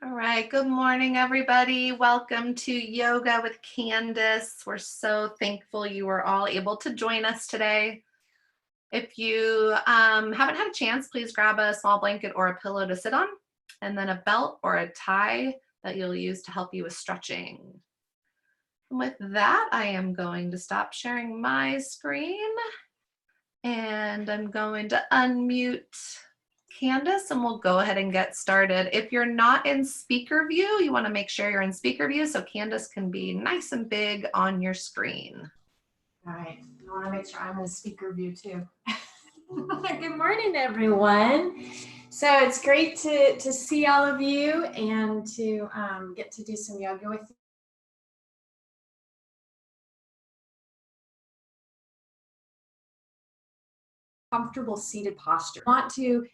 All right, good morning, everybody. Welcome to Yoga with Candace. We're so thankful you were all able to join us today. If you haven't had a chance, please grab a small blanket or a pillow to sit on, and then a belt or a tie that you'll use to help you with stretching. And with that, I am going to stop sharing my screen, and I'm going to unmute Candace, and we'll go ahead and get started. If you're not in speaker view, you want to make sure you're in speaker view so Candace can be nice and big on your screen. All right, I want to make sure I'm in speaker view too. Good morning, everyone. So it's great to see all of you and to get to do some yoga with you. Comfortable seated posture. I want to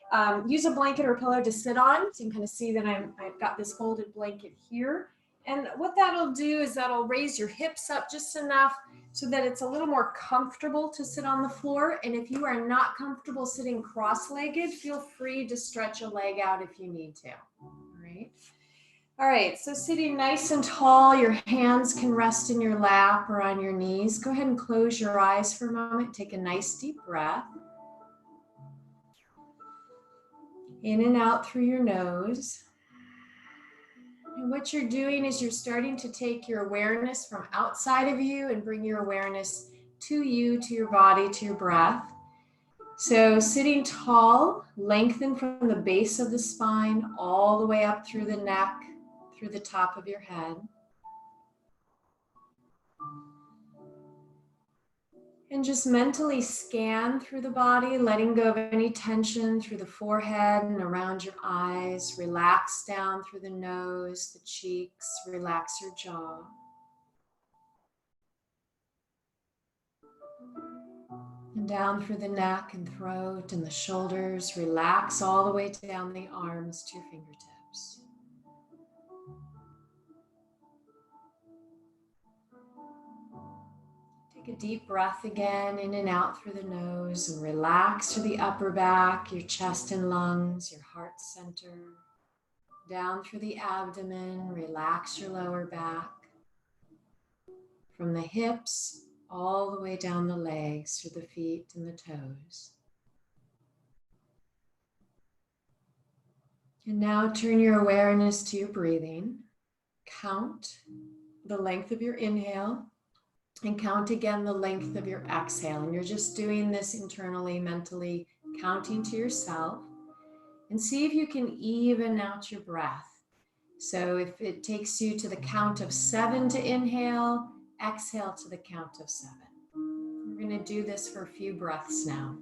use a blanket or pillow to sit on, so you can kind of see that I've got this folded blanket here. And what that'll do is that'll raise your hips up just enough so that it's a little more comfortable to sit on the floor. And if you are not comfortable sitting cross-legged, feel free to stretch a leg out if you need to. All right, so sitting nice and tall, your hands can rest in your lap or on your knees. Go ahead and close your eyes for a moment. Take a nice deep breath. In and out through your nose. And what you're doing is you're starting to take your awareness from outside of you and bring your awareness to you, to your body, to your breath. So sitting tall, lengthen from the base of the spine all the way up through the neck, through the top of your head. And just mentally scan through the body, letting go of any tension through the forehead and around your eyes. Relax down through the nose, the cheeks, relax your jaw. And down through the neck and throat and the shoulders. Relax all the way down the arms to your fingertips. Take a deep breath again, in and out through the nose, and relax through the upper back, your chest and lungs, your heart center. Down through the abdomen, relax your lower back. From the hips, all the way down the legs, through the feet and the toes. And now turn your awareness to your breathing. Count the length of your inhale. And count again the length of your exhale. And you're just doing this internally, mentally, counting to yourself. And see if you can even out your breath. So if it takes you to the count of 7 to inhale, exhale to the count of 7. We're going to do this for a few breaths now.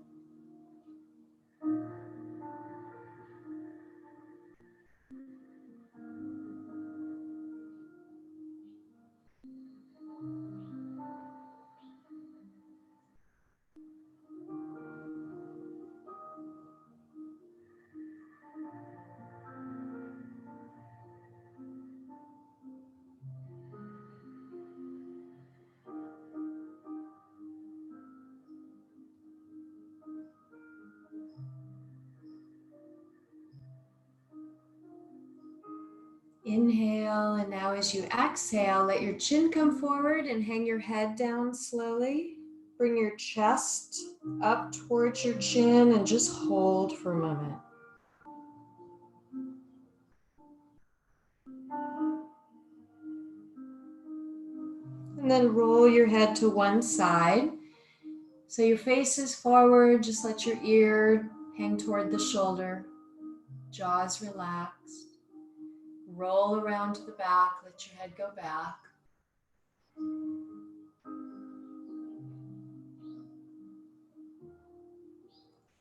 Inhale, and now as you exhale, let your chin come forward and hang your head down slowly. Bring your chest up towards your chin and just hold for a moment. And then roll your head to one side. So your face is forward, just let your ear hang toward the shoulder. Jaws relaxed. Roll around to the back, let your head go back.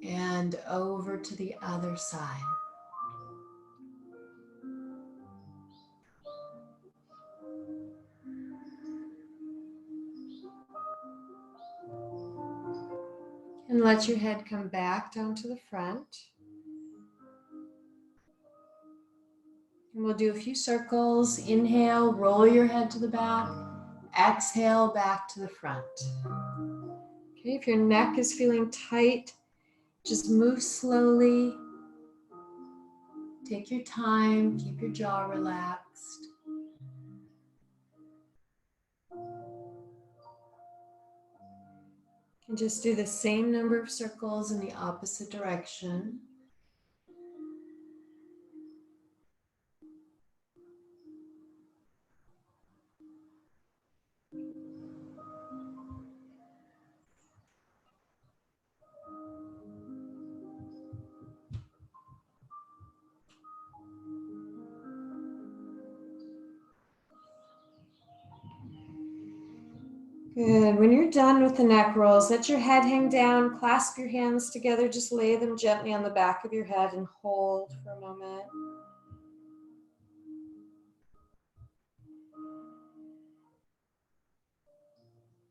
And over to the other side. And let your head come back down to the front. And we'll do a few circles. Inhale, roll your head to the back. Exhale, back to the front. Okay, if your neck is feeling tight, just move slowly. Take your time, keep your jaw relaxed. And just do the same number of circles in the opposite direction. Good. When you're done with the neck rolls, let your head hang down, clasp your hands together, just lay them gently on the back of your head and hold for a moment.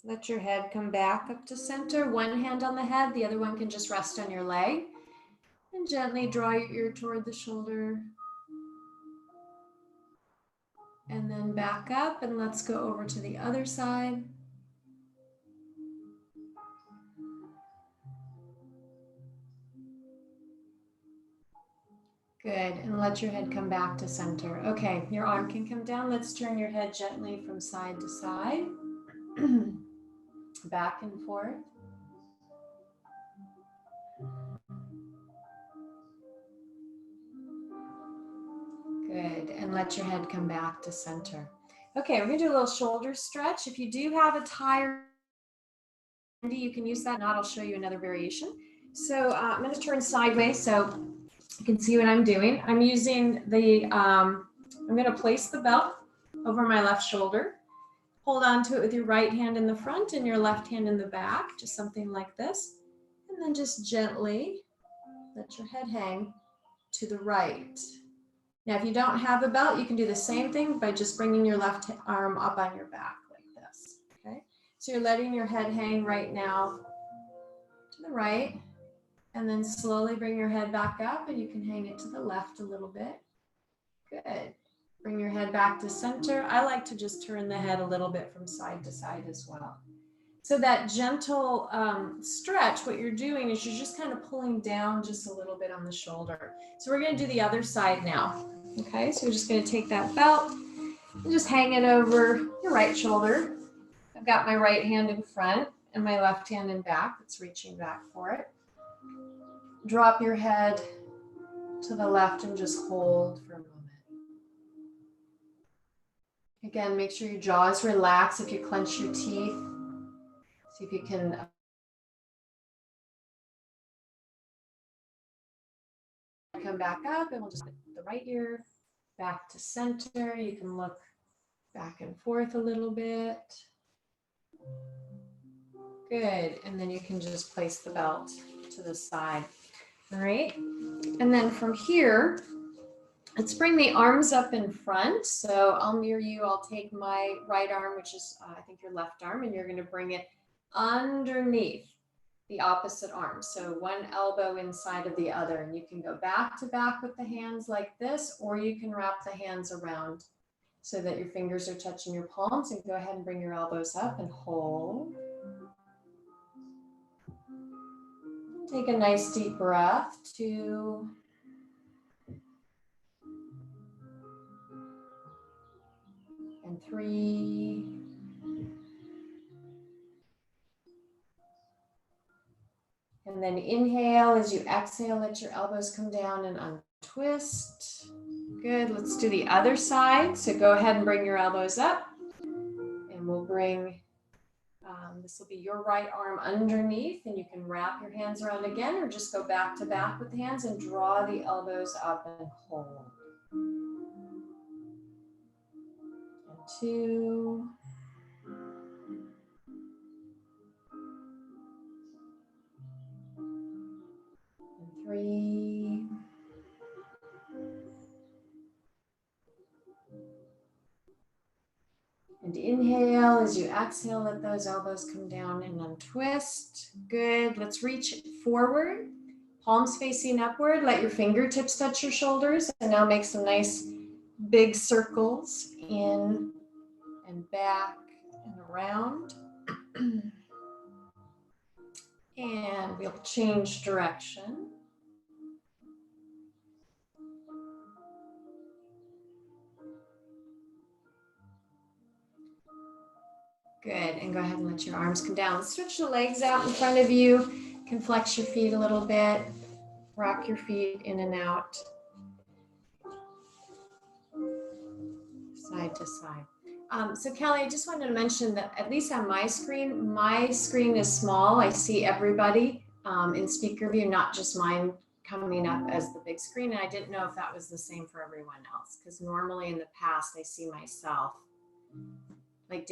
Let your head come back up to center. One hand on the head, the other one can just rest on your leg. And gently draw your ear toward the shoulder. And then back up, and let's go over to the other side. Good, and let your head come back to center. Okay, your arm can come down. Let's turn your head gently from side to side. Back and forth. Good, and let your head come back to center. Okay, we're gonna do a little shoulder stretch. If you do have a tie, you can use that. If not, I'll show you another variation. So I'm gonna turn sideways so you can see what I'm doing. I'm using the, I'm gonna place the belt over my left shoulder. Hold on to it with your right hand in the front and your left hand in the back, just something like this. And then just gently let your head hang to the right. Now, if you don't have a belt, you can do the same thing by just bringing your left arm up on your back like this, okay? So you're letting your head hang right now to the right, and then slowly bring your head back up, and you can hang it to the left a little bit. Good. Bring your head back to center. I like to just turn the head a little bit from side to side as well. So that gentle stretch, what you're doing is you're just kind of pulling down just a little bit on the shoulder. So we're going to do the other side now. Okay, so we're just going to take that belt and just hang it over your right shoulder. I've got my right hand in front and my left hand in back. It's reaching back for it. Drop your head to the left and just hold for a moment. Again, make sure your jaw is relaxed. If you clench your teeth, see if you can come back up, and we'll just put the right ear back to center. You can look back and forth a little bit. Good, and then you can just place the belt to the side. All right, and then from here, let's bring the arms up in front. So I'll mirror you. I'll take my right arm, which is I think your left arm, and you're going to bring it underneath the opposite arm. So one elbow inside of the other, and you can go back to back with the hands like this, or you can wrap the hands around so that your fingers are touching your palms, and go ahead and bring your elbows up and hold. Take a nice deep breath, 2, and 3, and then inhale. As you exhale, let your elbows come down and untwist. Good, let's do the other side. So go ahead and bring your elbows up, and we'll bring, this will be your right arm underneath, and you can wrap your hands around again, or just go back to back with the hands and draw the elbows up and hold. And 2, and 3, and inhale. As you exhale, let those elbows come down and untwist. Good. Let's reach forward, palms facing upward. Let your fingertips touch your shoulders, and now make some nice big circles in and back and around. And we'll change direction. Good, and go ahead and let your arms come down. Let's stretch the legs out in front of you. You can flex your feet a little bit. Rock your feet in and out. Side to side. So Kelly, I just wanted to mention that at least on my screen is small. I see everybody in speaker view, not just mine coming up as the big screen. And I didn't know if that was the same for everyone else, because normally in the past I see myself. Like,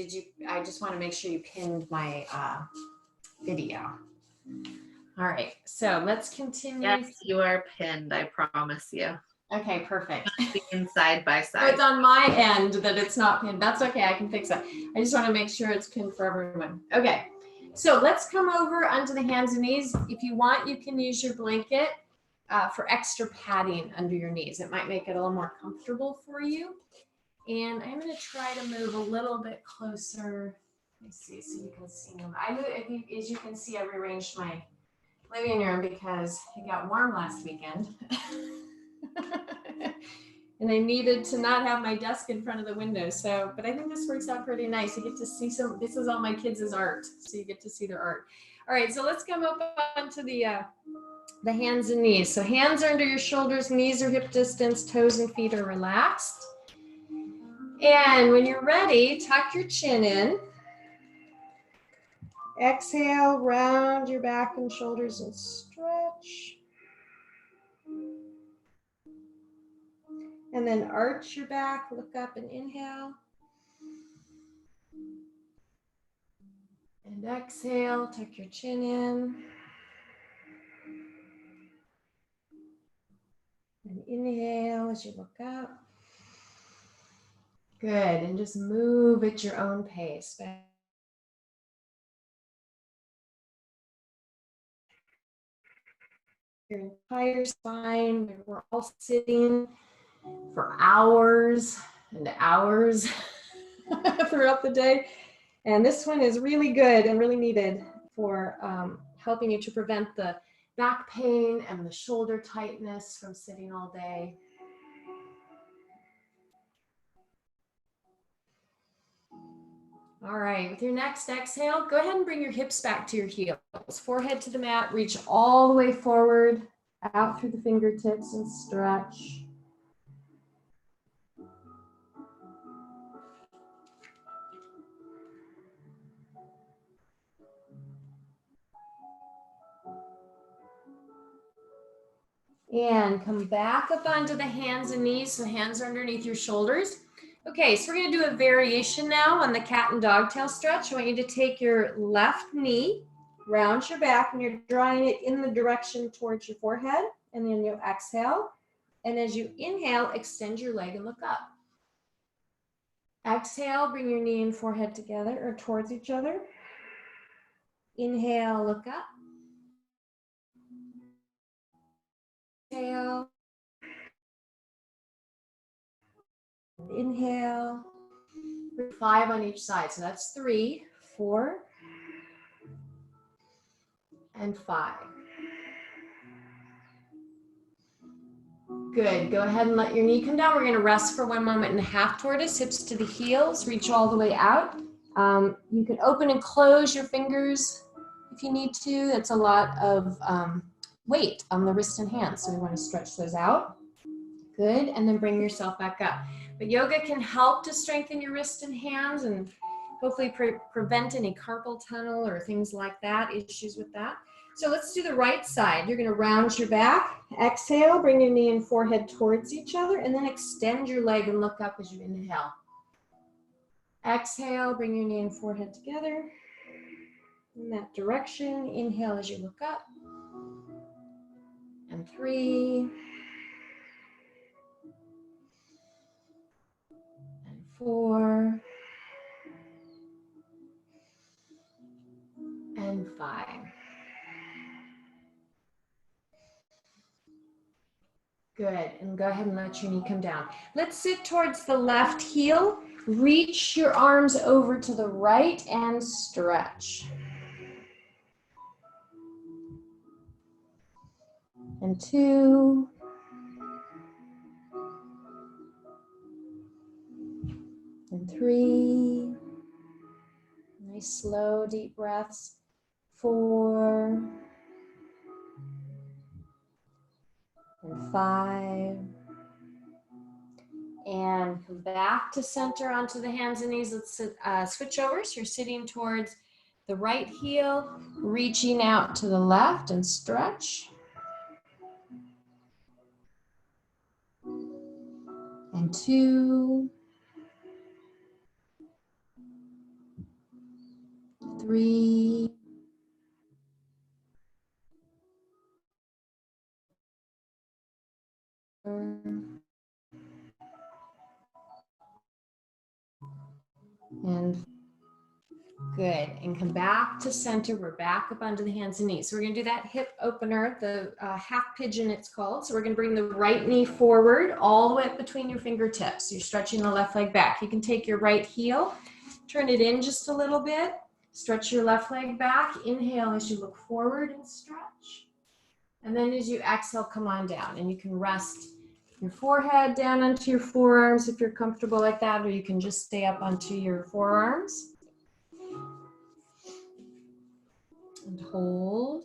I just want to make sure you pinned my video. All right, so let's continue. Yes, you are pinned, I promise you. Okay, perfect. Being side by So side. it's on my end that it's not pinned. That's okay, I can fix that. I just want to make sure it's pinned for everyone. Okay, so let's come over onto the hands and knees. If you want, you can use your blanket for extra padding under your knees. It might make it a little more comfortable for you. And I'm going to try to move a little bit closer. Let me see so you can see them. As you can see, I rearranged my living room because it got warm last weekend. And I needed to not have my desk in front of the window. So, but I think this works out pretty nice. You get to see this is all my kids' art. So you get to see their art. All right, so let's come up onto the hands and knees. So hands are under your shoulders, knees are hip distance, toes and feet are relaxed. And when you're ready, tuck your chin in. Exhale, round your back and shoulders and stretch. And then arch your back, look up and inhale. And exhale, tuck your chin in. And inhale as you look up. Good, and just move at your own pace. Your entire spine, we're all sitting for hours and hours throughout the day. And this one is really good and really needed for helping you to prevent the back pain and the shoulder tightness from sitting all day. All right, with your next exhale, go ahead and bring your hips back to your heels. Forehead to the mat, reach all the way forward, out through the fingertips and stretch. And come back up onto the hands and knees, so hands are underneath your shoulders. Okay, so we're gonna do a variation now on the cat and dog tail stretch. I want you to take your left knee, round your back, and you're drawing it in the direction towards your forehead, and then you'll exhale. And as you inhale, extend your leg and look up. Exhale, bring your knee and forehead together or towards each other. Inhale, look up. Exhale. Inhale. 5 on each side. So that's 3, 4, and 5. Good. Go ahead and let your knee come down. We're going to rest for 1 moment and a half tortoise, hips to the heels, reach all the way out. You can open and close your fingers if you need to. That's a lot of weight on the wrist and hands, so we want to stretch those out. Good. And then bring yourself back up. But yoga can help to strengthen your wrist and hands and hopefully prevent any carpal tunnel or things like that, issues with that. So let's do the right side. You're going to round your back. Exhale, bring your knee and forehead towards each other, and then extend your leg and look up as you inhale. Exhale, bring your knee and forehead together in that direction. Inhale as you look up. And 3. And 4. And 5. Good, and go ahead and let your knee come down. Let's sit towards the left heel. Reach your arms over to the right and stretch. And 2. And 3. Nice, slow, deep breaths. 4 and 5. And come back to center onto the hands and knees. Let's switch over. So you're sitting towards the right heel, reaching out to the left and stretch. And 2, 3, 4, and good. And come back to center. We're back up onto the hands and knees. So we're going to do that hip opener, the half pigeon it's called. So we're going to bring the right knee forward all the way up between your fingertips. So you're stretching the left leg back. You can take your right heel, turn it in just a little bit, stretch your left leg back. Inhale as you look forward and stretch. And then as you exhale, come on down. And you can rest your forehead down onto your forearms if you're comfortable like that, or you can just stay up onto your forearms. And hold.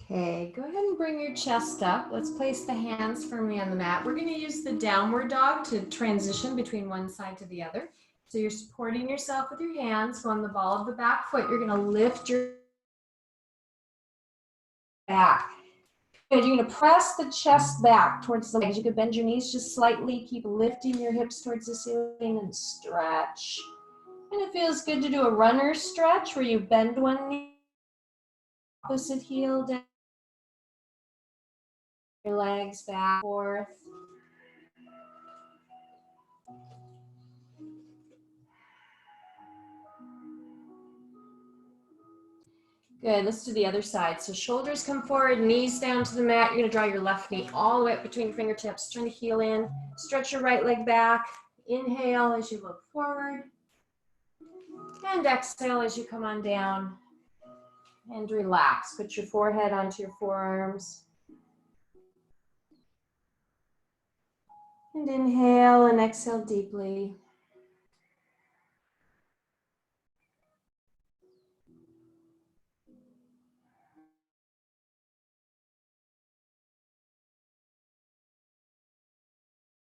Okay, go ahead and bring your chest up. Let's place the hands firmly on the mat. We're going to use the downward dog to transition between one side to the other. So you're supporting yourself with your hands. On the ball of the back foot, you're going to lift your back. Good. You're going to press the chest back towards the legs. You can bend your knees just slightly. Keep lifting your hips towards the ceiling and stretch. And it feels good to do a runner stretch where you bend one knee, opposite heel down, your legs back, forth. Good, let's do the other side. So shoulders come forward, knees down to the mat. You're gonna draw your left knee all the way up between your fingertips. Turn the heel in, stretch your right leg back. Inhale as you look forward. And exhale as you come on down. And relax, put your forehead onto your forearms. And inhale and exhale deeply.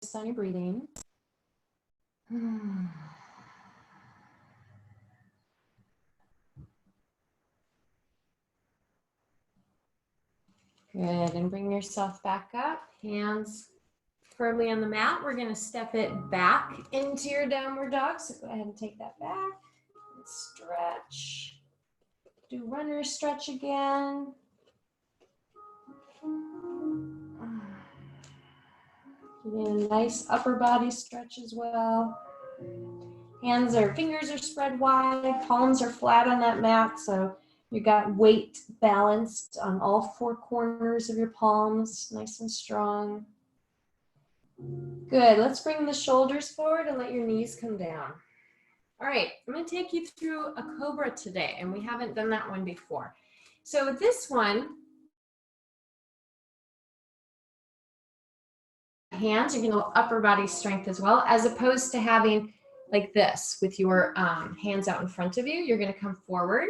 Just on your breathing. Good, and bring yourself back up. Hands firmly on the mat. We're gonna step it back into your downward dog. So go ahead and take that back and stretch. Do runner stretch again. Getting a nice upper body stretch as well. Fingers are spread wide, palms are flat on that mat, so you got weight balanced on all 4 corners of your palms, nice and strong. Good, let's bring the shoulders forward and let your knees come down. All right, I'm gonna take you through a cobra today, and we haven't done that one before. So with this one, hands, you're gonna upper body strength as well, as opposed to having like this with your hands out in front of you. You're gonna come forward,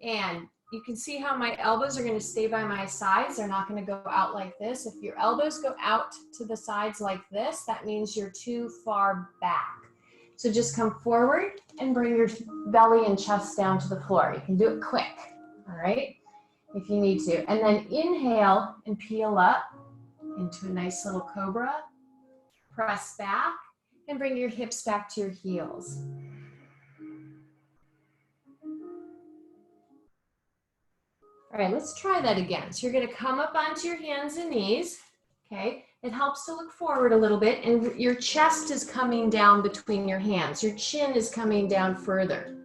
and you can see how my elbows are gonna stay by my sides. They're not gonna go out like this. If your elbows go out to the sides like this, that means you're too far back. So just come forward and bring your belly and chest down to the floor. You can do it quick, all right, if you need to. And then inhale and peel up into a nice little cobra. Press back and bring your hips back to your heels. All right, let's try that again. So you're gonna come up onto your hands and knees, okay? It helps to look forward a little bit, and your chest is coming down between your hands. Your chin is coming down further,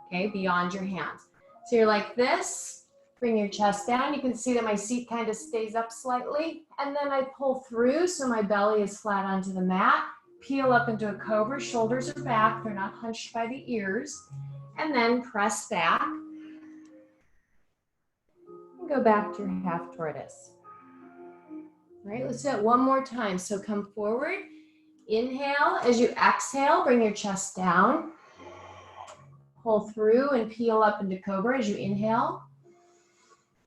okay, beyond your hands. So you're like this, Bring your chest down. You can see that my seat kind of stays up slightly. And then I pull through so my belly is flat onto the mat. Peel up into a cobra. Shoulders are back. They're not hunched by the ears. And then press back. And go back to your half tortoise. All right, let's do it one more time. So come forward. Inhale. As you exhale, bring your chest down. Pull through and peel up into cobra as you inhale.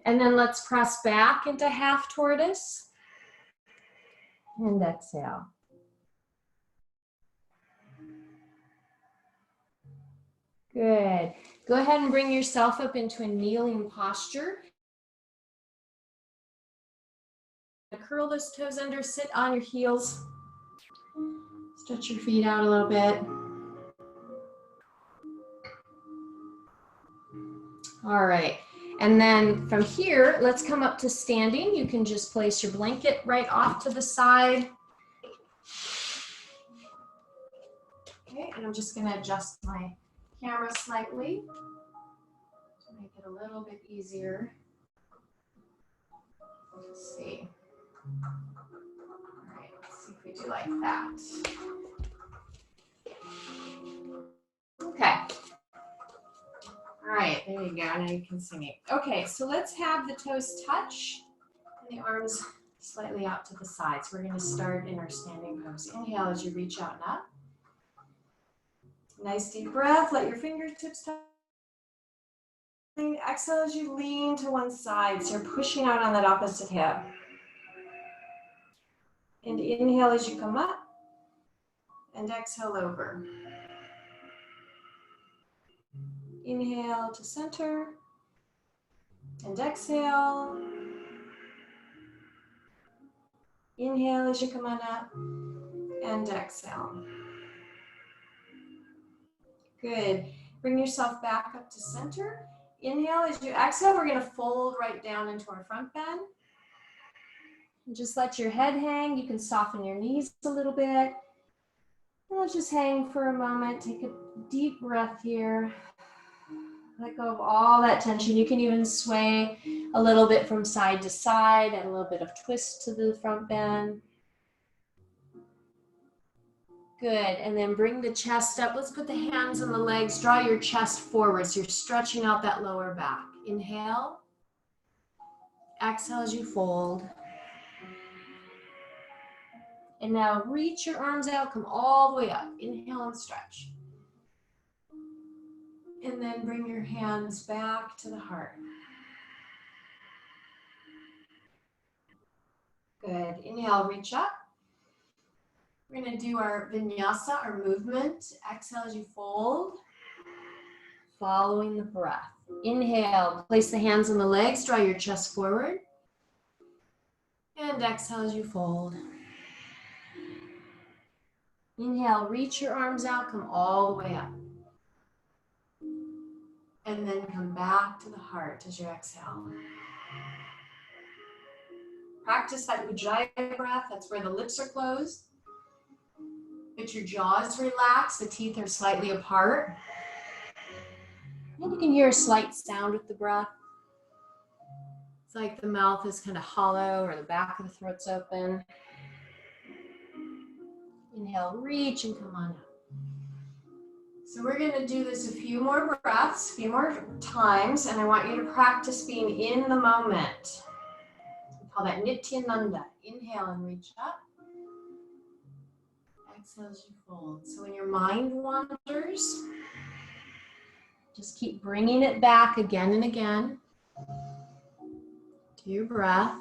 And then let's press back into half tortoise. And exhale. Good. Go ahead and bring yourself up into a kneeling posture. Curl those toes under, sit on your heels. Stretch your feet out a little bit. All right. And then from here, let's come up to standing. You can just place your blanket right off to the side. Okay, and I'm just going to adjust my camera slightly to make it a little bit easier. Let's see. All right, let's see if we do like that. Okay. All right, there you go. Now you can see me. Okay, so let's have the toes touch and the arms slightly out to the sides. We're going to start in our standing pose. Inhale as you reach out and up. Nice deep breath. Let your fingertips touch. Exhale as you lean to one side. So you're pushing out on that opposite hip. And inhale as you come up. And exhale over. Inhale to center. And exhale. Inhale as you come on up. And exhale. Good. Bring yourself back up to center. Inhale as you exhale. We're going to fold right down into our front bend. And just let your head hang. You can soften your knees a little bit. And let's just hang for a moment. Take a deep breath here. Let go of all that tension. You can even sway a little bit from side to side, add a little bit of twist to the front bend. Good, and then bring the chest up. Let's put the hands on the legs. Draw your chest forward so you're stretching out that lower back. Inhale. Exhale as you fold. And now reach your arms out, come all the way up. Inhale and stretch. And then bring your hands back to the heart. Good. Inhale, reach up. We're going to do our vinyasa, our movement. Exhale as you fold. Following the breath. Inhale, place the hands on the legs, draw your chest forward. And exhale as you fold. Inhale, reach your arms out, come all the way up. And then come back to the heart as you exhale. Practice that Ujjayi breath. That's where the lips are closed. Get your jaws relaxed. The teeth are slightly apart. And you can hear a slight sound with the breath. It's like the mouth is kind of hollow or the back of the throat's open. Inhale, reach and come on up. So we're going to do this a few more breaths, a few more times, and I want you to practice being in the moment. We call that Nityananda. Inhale and reach up. Exhale as you fold. So when your mind wanders, just keep bringing it back again and again to your breath.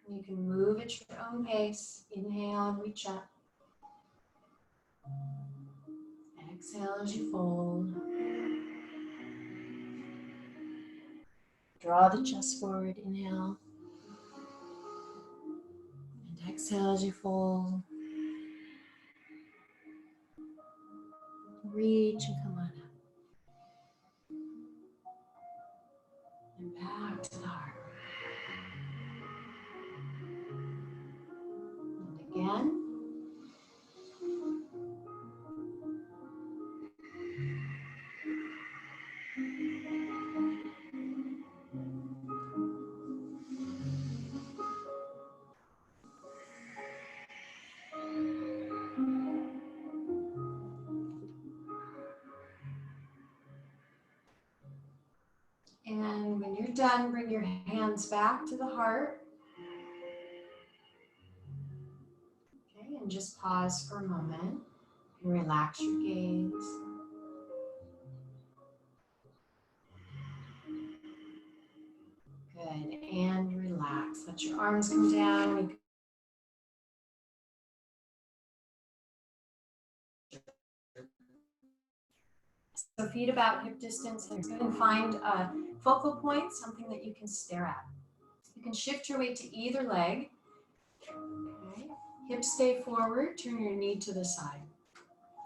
You can move at your own pace. Inhale and reach up. Exhale as you fold. Draw the chest forward. Inhale. And exhale as you fold. Reach and come on up. And back to the heart. done, bring your hands back to the heart. Okay, and just pause for a moment and relax your gaze. Good, and relax. Let your arms come down. So feet about hip distance, and find a focal point, something that you can stare at. You can shift your weight to either leg. Okay. Hips stay forward, turn your knee to the side.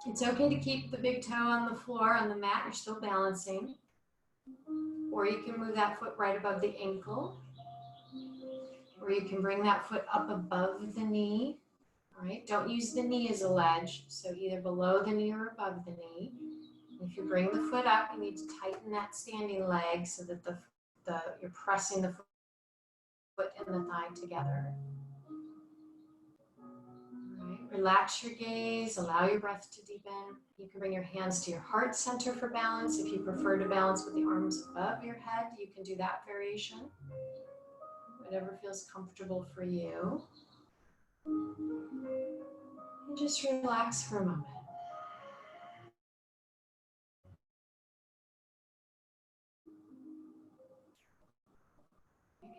It's okay to keep the big toe on the floor, on the mat, you're still balancing. Or you can move that foot right above the ankle. Or you can bring that foot up above the knee. All right, don't use the knee as a ledge, so either below the knee or above the knee. If you bring the foot up, you need to tighten that standing leg so that you're pressing the foot and the thigh together. All right, relax your gaze, allow your breath to deepen. You can bring your hands to your heart center for balance. If you prefer to balance with the arms above your head, you can do that variation. Whatever feels comfortable for you. And just relax for a moment.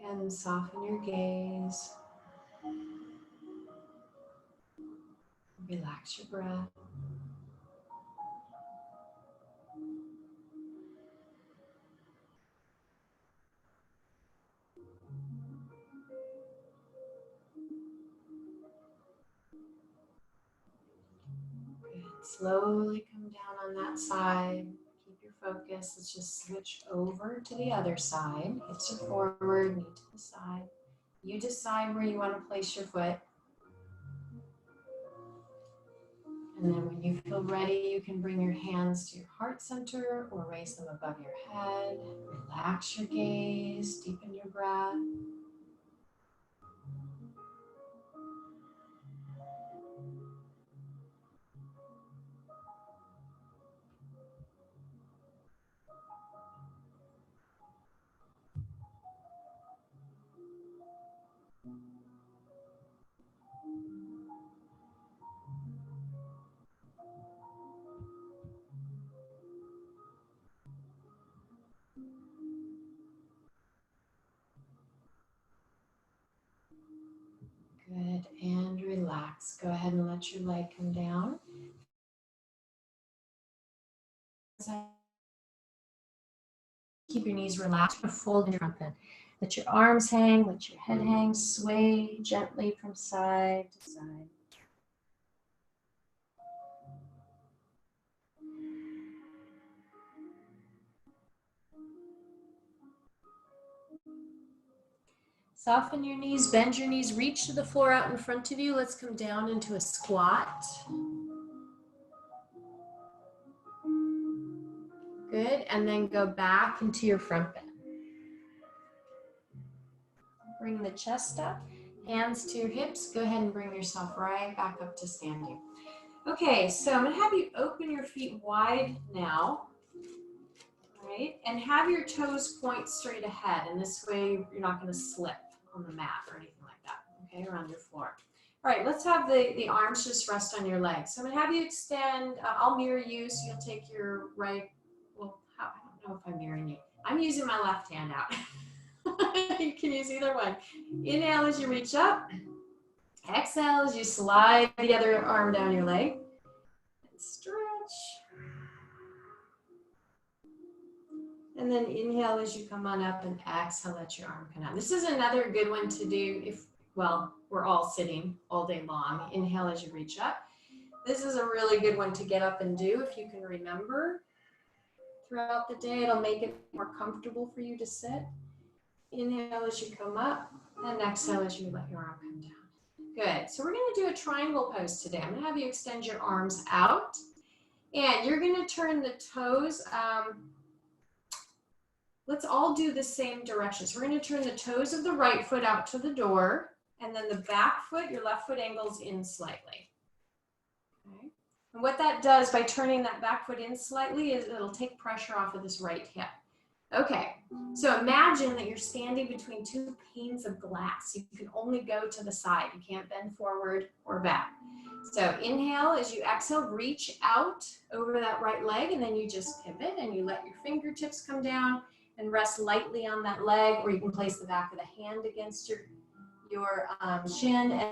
Again, soften your gaze. Relax your breath. Good. Slowly come down on that side. Keep your focus. Let's just switch over to the other side. Hips are forward, knee to the side. You decide where you want to place your foot. And then when you feel ready, you can bring your hands to your heart center or raise them above your head. Relax your gaze, deepen your breath. Good, and relax. Go ahead and let your leg come down. Keep your knees relaxed, fold in your front bend. Let your arms hang, let your head hang, sway gently from side to side. Soften your knees, bend your knees, reach to the floor out in front of you. Let's come down into a squat. Good, and then go back into your front bend. Bring the chest up, hands to your hips. Go ahead and bring yourself right back up to standing. Okay, so I'm gonna have you open your feet wide now. Right, and have your toes point straight ahead, and this way you're not going to slip on the mat or anything like that, okay, or on your floor. All right, let's have the arms just rest on your legs. So I'm going to have you extend, I'll mirror you, so you'll take your right, well, I don't know if I'm mirroring you. I'm using my left hand out. You can use either one. Inhale as you reach up. Exhale as you slide the other arm down your leg. And stretch. And then inhale as you come on up and exhale, let your arm come down. This is another good one to do if, well, we're all sitting all day long. Inhale as you reach up. This is a really good one to get up and do if you can remember. Throughout the day, it'll make it more comfortable for you to sit. Inhale as you come up and exhale as you let your arm come down. Good. So we're going to do a triangle pose today. I'm going to have you extend your arms out and you're going to turn the toes. Let's all do the same direction. So we're going to turn the toes of the right foot out to the door, and then the back foot, your left foot angles in slightly. Okay. And what that does by turning that back foot in slightly is it'll take pressure off of this right hip. Okay, so imagine that you're standing between two panes of glass. You can only go to the side. You can't bend forward or back. So inhale, as you exhale, reach out over that right leg, and then you just pivot and you let your fingertips come down and rest lightly on that leg, or you can place the back of the hand against your shin. And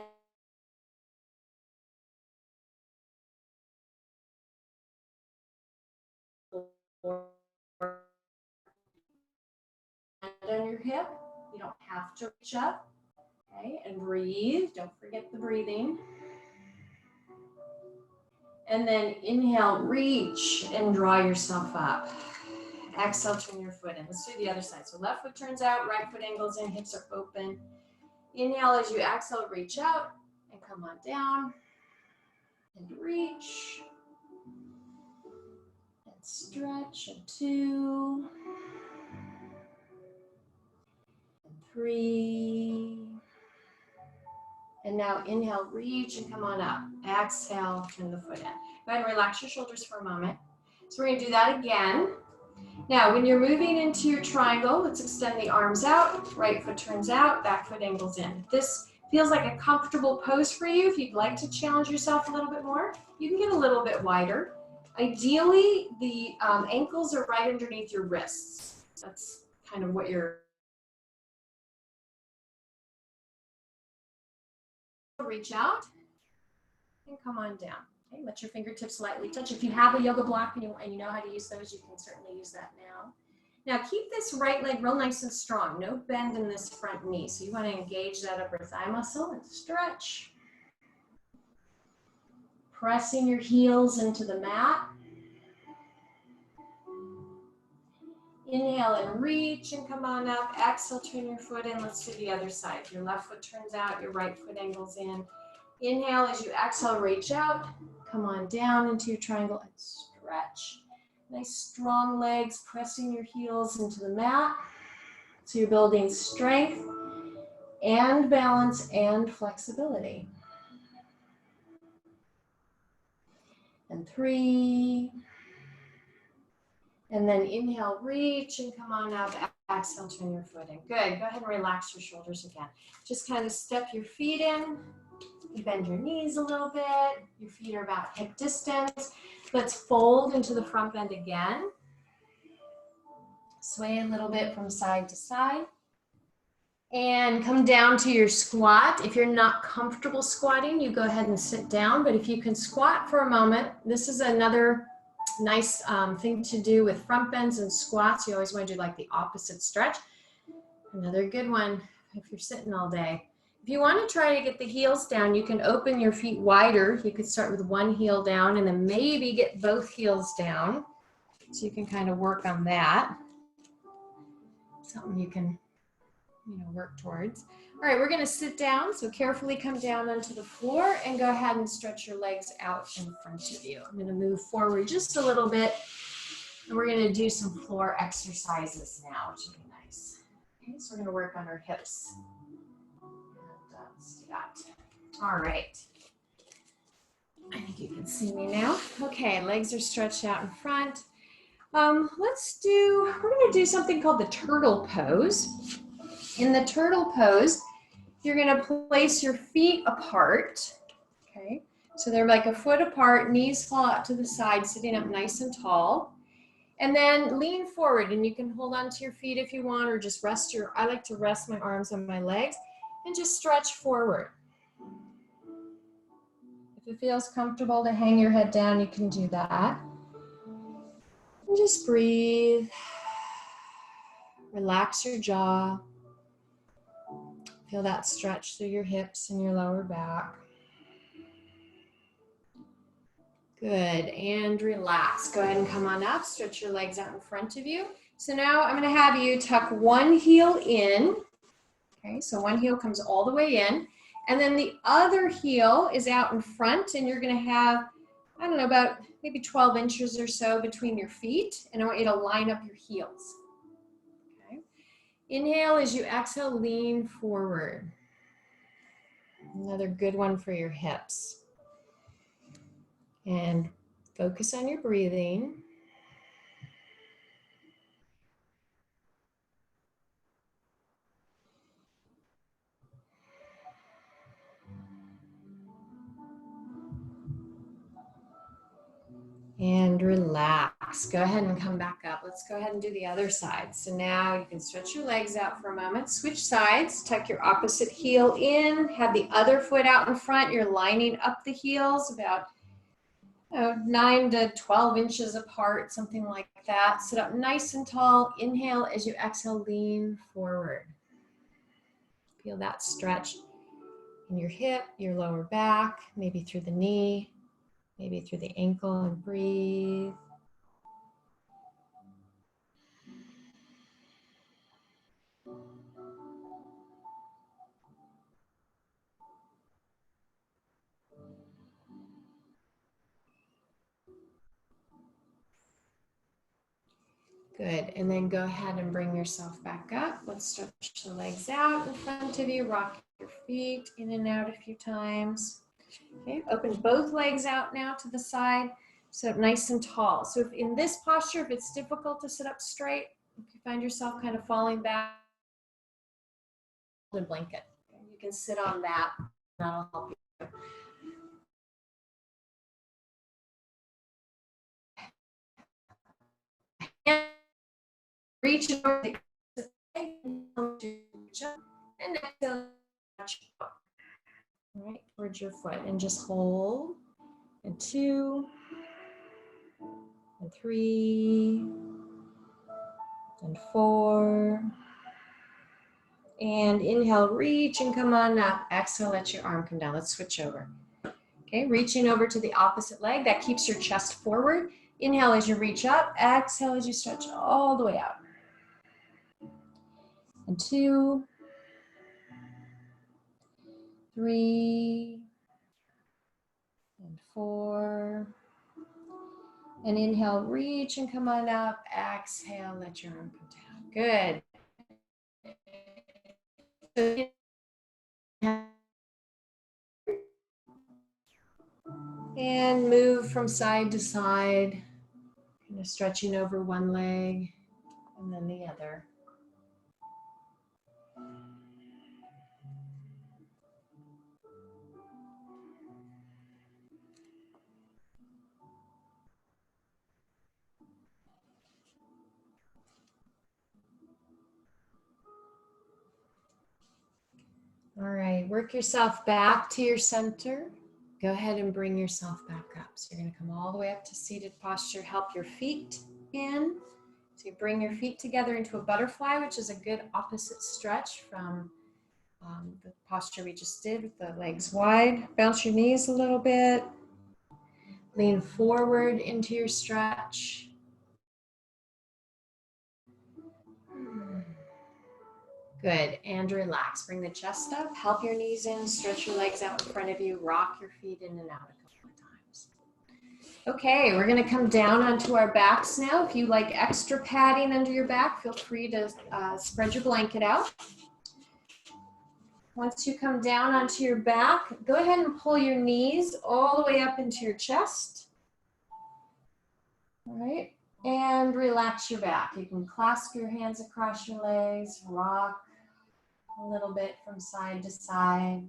on your hip. You don't have to reach up. Okay, and breathe. Don't forget the breathing. And then inhale, reach and draw yourself up. Exhale, turn your foot in. Let's do the other side. So left foot turns out, right foot angles in, hips are open. Inhale, as you exhale, reach out and come on down. And reach. And stretch. And 2. And 3. And now inhale, reach and come on up. Exhale, turn the foot in. Go ahead and relax your shoulders for a moment. So we're going to do that again. Now, when you're moving into your triangle, let's extend the arms out. Right foot turns out, back foot angles in. If this feels like a comfortable pose for you, if you'd like to challenge yourself a little bit more, you can get a little bit wider. Ideally, the ankles are right underneath your wrists. That's kind of what you're... Reach out and come on down. Okay, let your fingertips lightly touch. If you have a yoga block and you know how to use those, you can certainly use that now. Now keep this right leg real nice and strong. No bend in this front knee. So you want to engage that upper thigh muscle and stretch. Pressing your heels into the mat. Inhale and reach and come on up. Exhale, turn your foot in. Let's do the other side. Your left foot turns out, your right foot angles in. Inhale, as you exhale, reach out. Come on down into your triangle and stretch. Nice strong legs, pressing your heels into the mat. So you're building strength and balance and flexibility. And 3. And then inhale, reach and come on up. Exhale, turn your foot in. Good. Go ahead and relax your shoulders again. Just kind of step your feet in. You bend your knees a little bit. Your feet are about hip distance. Let's fold into the front bend again. Sway a little bit from side to side. And come down to your squat. If you're not comfortable squatting, you go ahead and sit down. But if you can squat for a moment, this is another nice thing to do with front bends and squats. You always want to do like the opposite stretch. Another good one if you're sitting all day. If you want to try to get the heels down, you can open your feet wider. You could start with one heel down and then maybe get both heels down. So you can kind of work on that. Something you can, work towards. All right, we're going to sit down. So carefully come down onto the floor and go ahead and stretch your legs out in front of you. I'm going to move forward just a little bit. And we're going to do some floor exercises now, which would be nice. Okay, so we're going to work on our hips. Let's do that. All right. I think you can see me now. Okay, legs are stretched out in front. We're going to do something called the turtle pose. In the turtle pose, you're going to place your feet apart. Okay, so they're like a foot apart, knees fall out to the side, sitting up nice and tall. And then lean forward, and you can hold on to your feet if you want, or just I like to rest my arms on my legs and just stretch forward. If it feels comfortable to hang your head down, you can do that. And just breathe. Relax your jaw. Feel that stretch through your hips and your lower back. Good, and relax. Go ahead and come on up, stretch your legs out in front of you. So now I'm gonna have you tuck one heel in. Okay, so one heel comes all the way in, and then the other heel is out in front, and you're gonna have, I don't know, about maybe 12 inches or so between your feet, and I want you to line up your heels. Okay. Inhale, as you exhale, lean forward. Another good one for your hips. And focus on your breathing. And relax. Go ahead and come back up. Let's go ahead and do the other side. So now you can stretch your legs out for a moment. Switch sides. Tuck your opposite heel in. Have the other foot out in front. You're lining up the heels about 9 to 12 inches apart, something like that. Sit up nice and tall. Inhale as you exhale, lean forward. Feel that stretch in your hip, your lower back, maybe through the knee, maybe through the ankle, and breathe. Good, and then go ahead and bring yourself back up. Let's stretch the legs out in front of you, rock your feet in and out a few times. Okay, open both legs out now to the side, sit up nice and tall. So if in this posture, if it's difficult to sit up straight, if you find yourself kind of falling back, the blanket. You can sit on that, that'll help you. And reach over the and exhale. Right towards your foot and just hold. And 2, and 3, and 4. And inhale, reach and come on up. Exhale, let your arm come down. Let's switch over. Okay, reaching over to the opposite leg. That keeps your chest forward. Inhale as you reach up. Exhale as you stretch all the way out. And 2, 3, and 4. And inhale, reach and come on up. Exhale, let your arm come down. Good. And move from side to side, kind of stretching over one leg and then the other. All right, work yourself back to your center. Go ahead and bring yourself back up. So you're going to come all the way up to seated posture. Help your feet in. So you bring your feet together into a butterfly, which is a good opposite stretch from the posture we just did with the legs wide. Bounce your knees a little bit. Lean forward into your stretch. Good, and relax. Bring the chest up, help your knees in, stretch your legs out in front of you, rock your feet in and out a couple of times. Okay, we're gonna come down onto our backs now. If you like extra padding under your back, feel free to spread your blanket out. Once you come down onto your back, go ahead and pull your knees all the way up into your chest. All right, and relax your back. You can clasp your hands across your legs, rock a little bit from side to side.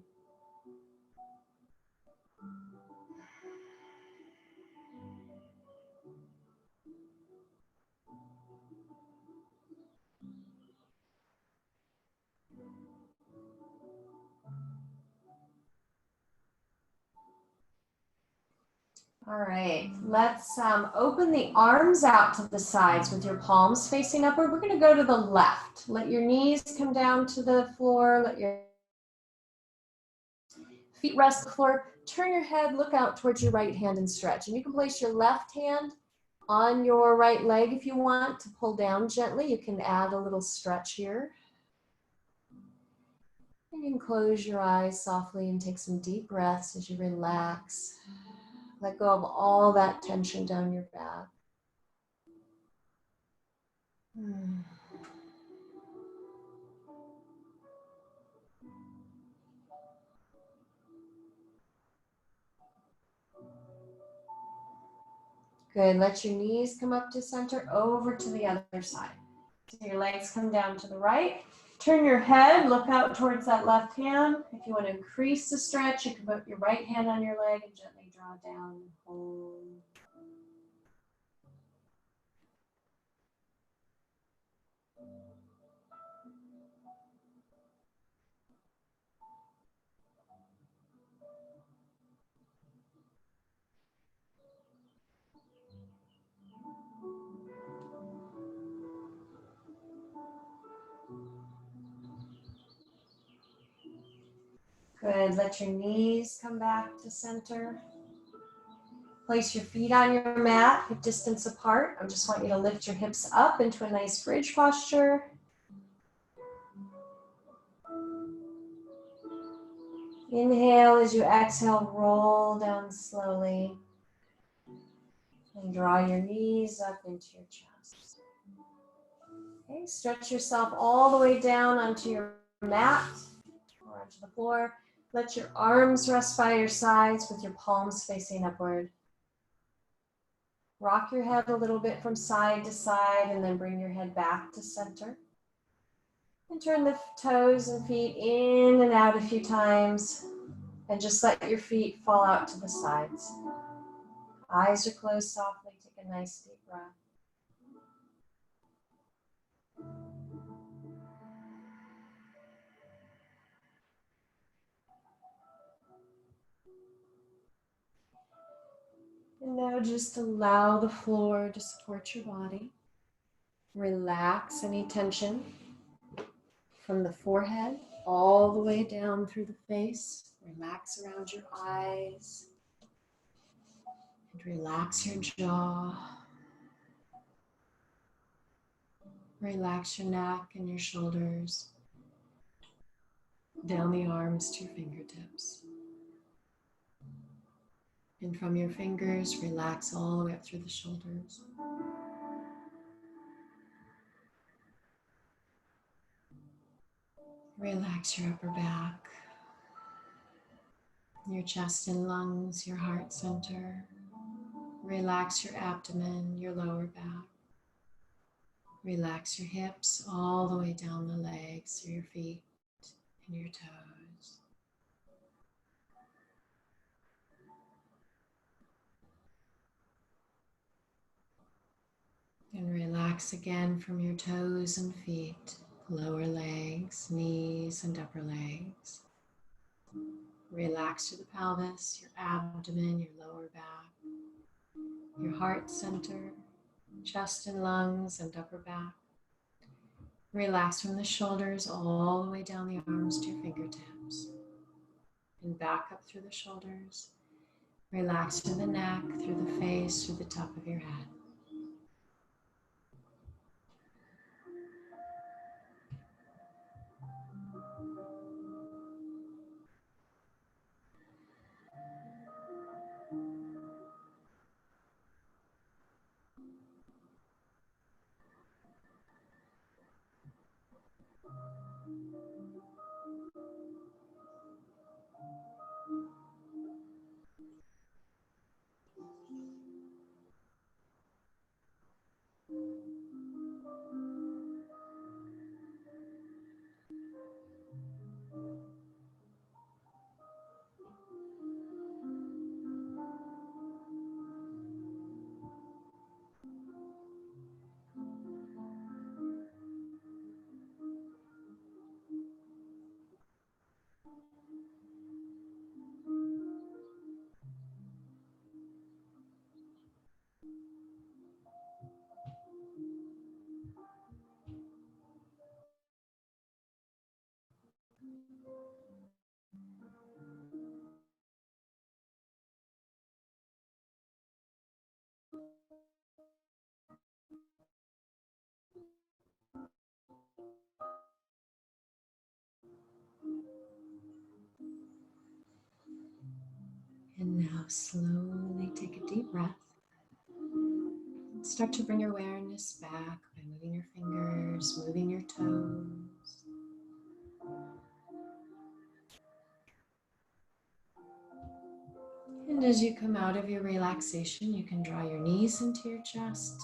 All right, let's open the arms out to the sides with your palms facing upward. We're going to go to the left. Let your knees come down to the floor. Let your feet rest the floor. Turn your head, look out towards your right hand and stretch. And you can place your left hand on your right leg if you want to pull down gently. You can add a little stretch here. And you can close your eyes softly and take some deep breaths as you relax. Let go of all that tension down your back. Good, let your knees come up to center, over to the other side. So your legs come down to the right. Turn your head, look out towards that left hand. If you want to increase the stretch, you can put your right hand on your leg and gently draw down and hold. Good. Let your knees come back to center. Place your feet on your mat, hip distance apart. I just want you to lift your hips up into a nice bridge posture. Inhale as you exhale, roll down slowly. And draw your knees up into your chest. Okay, stretch yourself all the way down onto your mat or onto the floor. Let your arms rest by your sides with your palms facing upward. Rock your head a little bit from side to side and then bring your head back to center. And turn the toes and feet in and out a few times. And just let your feet fall out to the sides. Eyes are closed softly. Take a nice deep breath. And now just allow the floor to support your body. Relax any tension from the forehead all the way down through the face. Relax around your eyes. And relax your jaw. Relax your neck and your shoulders. Down the arms to your fingertips. And from your fingers, relax all the way up through the shoulders. Relax your upper back, your chest and lungs, your heart center. Relax your abdomen, your lower back. Relax your hips all the way down the legs through your feet and your toes. And relax again from your toes and feet, lower legs, knees, and upper legs. Relax through the pelvis, your abdomen, your lower back, your heart center, chest and lungs, and upper back. Relax from the shoulders all the way down the arms to your fingertips. And back up through the shoulders. Relax through the neck, through the face, through the top of your head. And now slowly take a deep breath. Start to bring your awareness back by moving your fingers, moving your toes. And as you come out of your relaxation, you can draw your knees into your chest,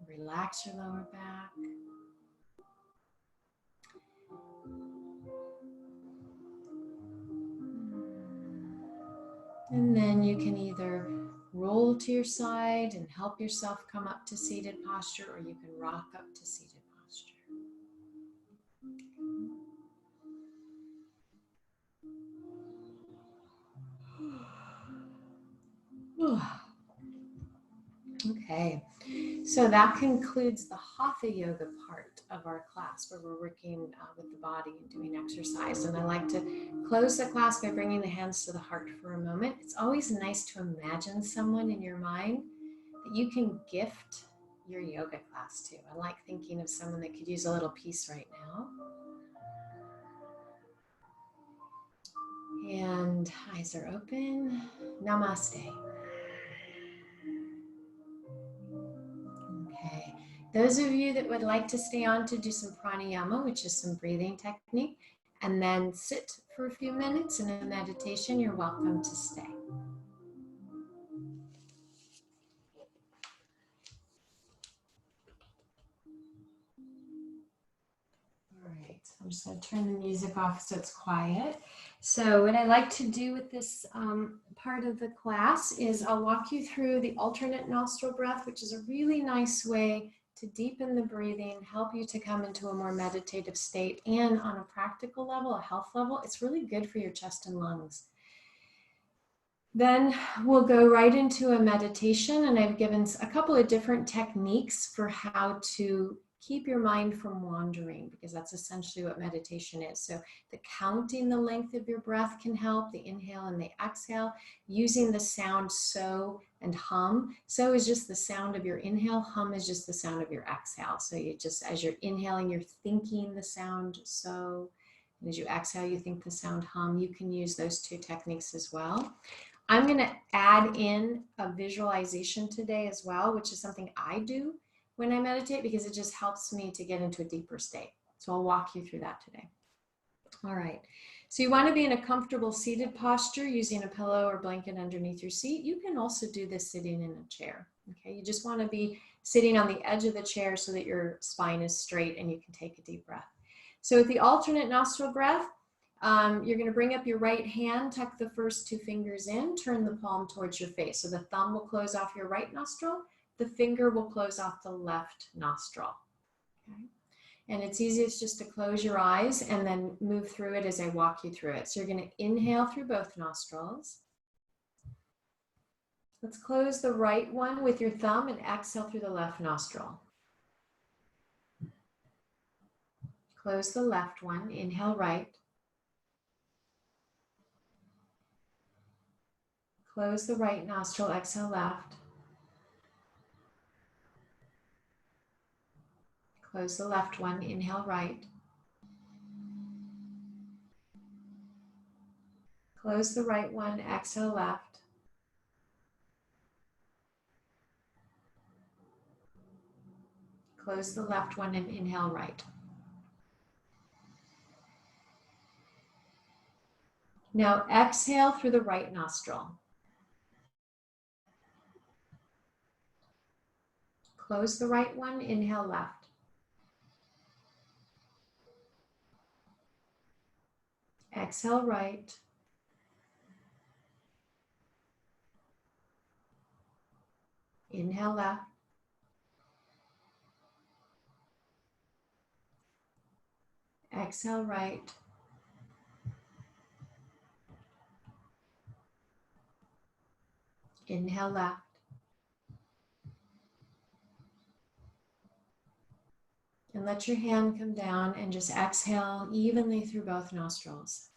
relax your lower back. And then you can either roll to your side and help yourself come up to seated posture, or you can rock up to seated posture. Okay, So that concludes the Hatha Yoga part of our class, where we're working with the body and doing exercise. And I like to close the class by bringing the hands to the heart for a moment. It's always nice to imagine someone in your mind that you can gift your yoga class to. I like thinking of someone that could use a little piece right now. And eyes are open. Namaste. Okay. Those of you that would like to stay on to do some pranayama, which is some breathing technique, and then sit for a few minutes in a meditation, you're welcome to stay. All right, so I'm just going to turn the music off so it's quiet. So what I like to do with this part of the class is I'll walk you through the alternate nostril breath, which is a really nice way to deepen the breathing, help you to come into a more meditative state, and on a practical level, a health level, it's really good for your chest and lungs. Then we'll go right into a meditation, and I've given a couple of different techniques for how to keep your mind from wandering, because that's essentially what meditation is. So the counting the length of your breath can help, the inhale and the exhale, using the sound so and hum. So is just the sound of your inhale, hum is just the sound of your exhale. So you just, as you're inhaling, you're thinking the sound so, and as you exhale, you think the sound hum. You can use those two techniques as well. I'm going to add in a visualization today as well, which is something I do when I meditate because it just helps me to get into a deeper state. So I'll walk you through that today. All right. So you want to be in a comfortable seated posture using a pillow or blanket underneath your seat. You can also do this sitting in a chair. Okay. You just want to be sitting on the edge of the chair so that your spine is straight and you can take a deep breath. So with the alternate nostril breath, you're going to bring up your right hand, tuck the first two fingers in, turn the palm towards your face. So the thumb will close off your right nostril. The finger will close off the left nostril. Okay. And it's easiest just to close your eyes and then move through it as I walk you through it. So you're going to inhale through both nostrils. Let's close the right one with your thumb and exhale through the left nostril. Close the left one, inhale right. Close the right nostril, exhale left. Close the left one, inhale right. Close the right one, exhale left. Close the left one and inhale right. Now exhale through the right nostril. Close the right one, inhale left. Exhale right. Inhale left. Exhale right. Inhale left. And let your hand come down and just exhale evenly through both nostrils.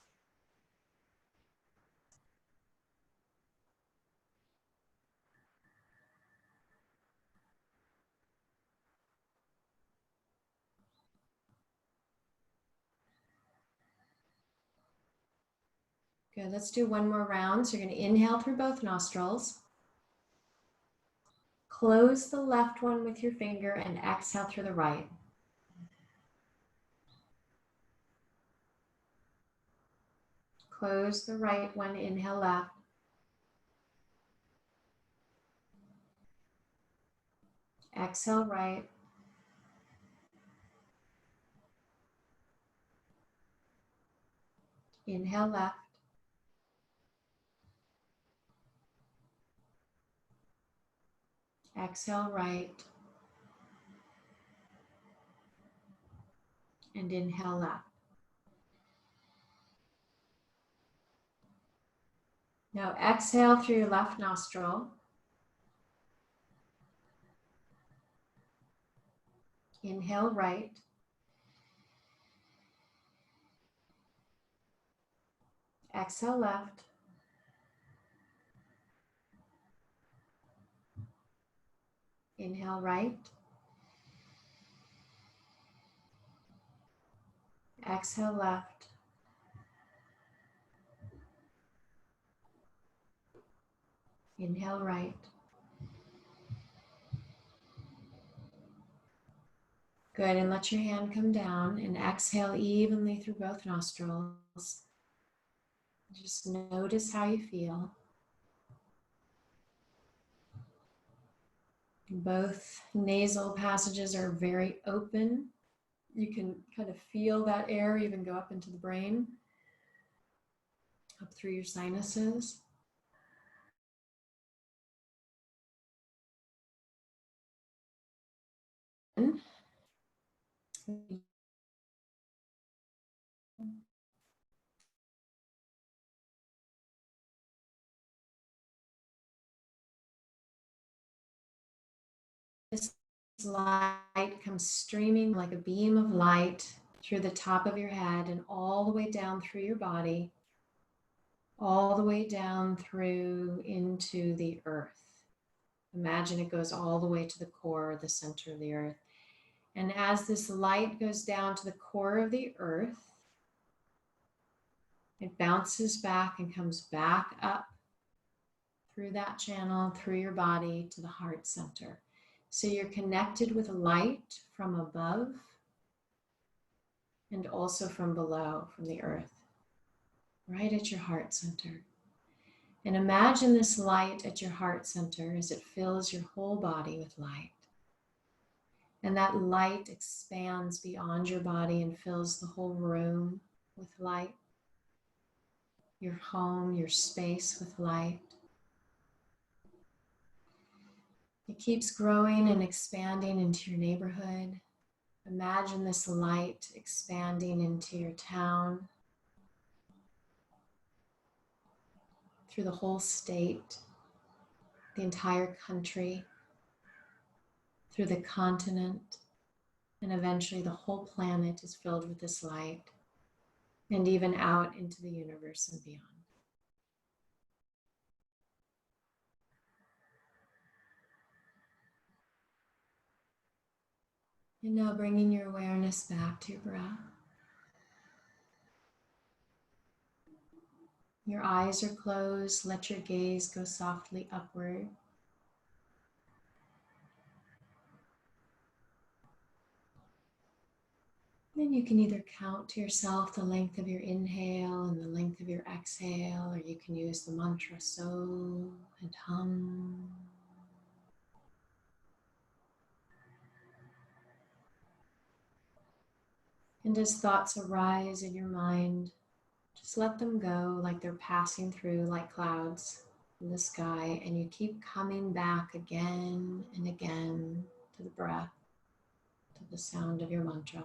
Good, let's do one more round. So you're going to inhale through both nostrils. Close the left one with your finger and exhale through the right. Close the right one, inhale left. Exhale right. Inhale left. Exhale right. And inhale left. Now exhale through your left nostril. Inhale right. Exhale left. Inhale right. Exhale left. Inhale right. Good, and let your hand come down and exhale evenly through both nostrils. Just notice how you feel. Both nasal passages are very open. You can kind of feel that air even go up into the brain, up through your sinuses. This light comes streaming like a beam of light through the top of your head and all the way down through your body, all the way down through into the earth. Imagine it goes all the way to the core, the center of the earth. And as this light goes down to the core of the earth, it bounces back and comes back up through that channel, through your body to the heart center. So you're connected with light from above and also from below, from the earth, right at your heart center. And imagine this light at your heart center as it fills your whole body with light. And that light expands beyond your body and fills the whole room with light, your home, your space with light. It keeps growing and expanding into your neighborhood. Imagine this light expanding into your town, through the whole state, the entire country, through the continent, and eventually the whole planet is filled with this light, and even out into the universe and beyond. And now bringing your awareness back to your breath. Your eyes are closed. Let your gaze go softly upward. Then you can either count to yourself the length of your inhale and the length of your exhale, or you can use the mantra so and hum. And as thoughts arise in your mind, just let them go like they're passing through like clouds in the sky, and you keep coming back again and again to the breath, to the sound of your mantra.